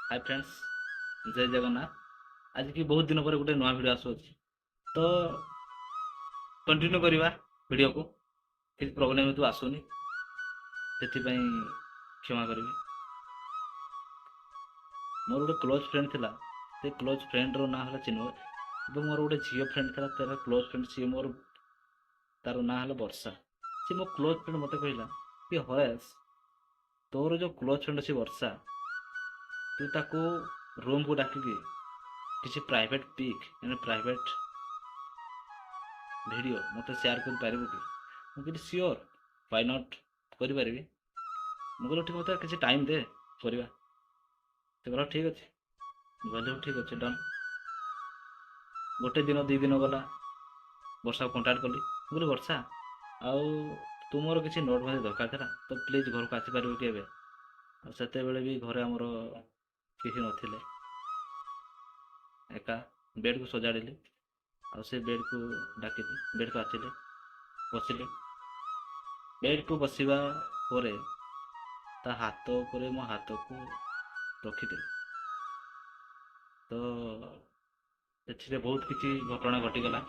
Hi friends, जय जगन्नाथ। आज की बहुत दिन पर गोटे नुआ भिड आसुची तो कंटिन्यू करवा वीडियो को। किसी प्रोब्लेम तो आसुनी से क्षमा करी। मोर गोटे क्लोज फ्रेंड थिला, से क्लोज फ्रेंड रो ना हला चिन्मय। मोर गोटे झील फ्रेंड था, तार क्लोज फ्रेंड सी मोर, तार ना हला वर्षा। सी मो क्लोज फ्रेंड मत कहला कि हरेश, तोर जो क्लोज फ्रेंड अच्छी वर्षा, तू ताको रूम को डाकिकी किसी प्राइवेट पिक प्राइवेट वीडियो मत शेयर कर पारिबो कि? मुझे सियोर, व्हाई नॉट करि परिबी। मुझे ठीक मत किसी टाइम दे करवा। से कहला ठीक अच्छे, कहले ठीक अच्छे डन। गोटे दिन दी दिन गला, वर्षा कंटाक्ट कली। मुझे वर्षा आउ तुमर किसी नोट मते दरकार था, तो प्लीज घर को आसीपर कि एवं से भी घरे आमर किसी नथिले। एका बेड को सजाड़ी आ से बेड को डाकिली। बेड को आसिले, बसिले। बेड को बसवा पर ता हाथ ଉପରେ ମୋ ହାତକୁ ରଖିଥିଲି। ତ ଏଥିରେ ବହୁତ କିଛି ଘଟଣା ଘଟିଗଲା।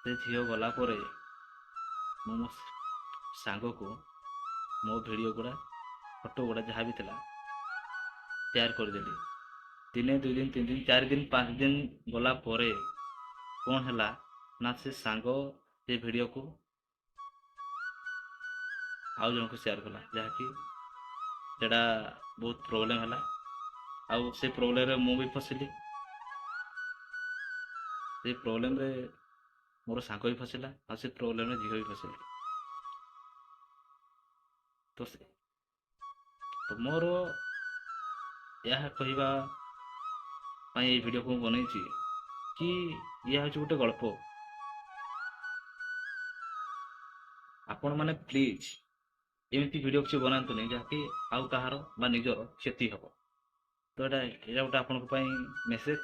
ସେ ଝିଅ ଗଲା ପରେ ମୁଁ ମୋ ସାଙ୍ଗକୁ ମୋ ଭିଡ଼ିଓ ଗୁଡ଼ା, ଫଟୋ ଗୁଡ଼ା ଯାହା ବି ଥିଲା ସେୟାର କରିଦେଲି। ଦିନେ ଦୁଇ ଦିନ ତିନି ଦିନ ଚାରି ଦିନ ପାଞ୍ଚ ଦିନ ଗଲା ପରେ କ'ଣ ହେଲା ନା ସେ ସାଙ୍ଗ ସେ ଭିଡ଼ିଓକୁ ଆଉ ଜଣକୁ ସେୟାର କଲା, ଯାହାକି ସେଟା ବହୁତ ପ୍ରୋବ୍ଲେମ ହେଲା। ଆଉ ସେ ପ୍ରୋବ୍ଲେମରେ ମୁଁ ବି ଫସିଲି। ସେ ପ୍ରୋବ୍ଲେମରେ ମୋର ସାଙ୍ଗ ବି ଫସିଲା, ଆଉ ସେ ପ୍ରୋବ୍ଲେମରେ ଝିଅ ବି ଫସିଲା। ତ ମୋର ଏହା କହିବା ପାଇଁ ଏଇ ଭିଡ଼ିଓକୁ ମୁଁ ବନେଇଛି କି ଇଏ ହେଉଛି ଗୋଟେ ଗଳ୍ପ। ଆପଣ ମାନେ ପ୍ଲିଜ ଏମିତି ଭିଡ଼ିଓ କିଛି ବନାନ୍ତୁନି ଯାହାକି ଆଉ କାହାର ବା ନିଜର କ୍ଷତି ହେବ। ତ ଏଇଟା ଗୋଟେ ଆପଣଙ୍କ ପାଇଁ ମେସେଜ,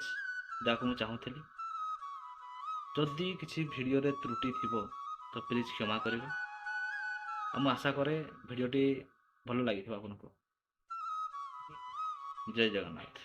ଯାହାକୁ ମୁଁ ଚାହୁଁଥିଲି। ଯଦି କିଛି ଭିଡ଼ିଓରେ ତ୍ରୁଟି ଥିବ ତ ପ୍ଲିଜ୍ କ୍ଷମା କରିବେ। ଆଉ ମୁଁ ଆଶା କରେ ଭିଡ଼ିଓଟି ଭଲ ଲାଗିଥିବ ଆପଣଙ୍କୁ। ଜୟ ଜଗନ୍ନାଥ।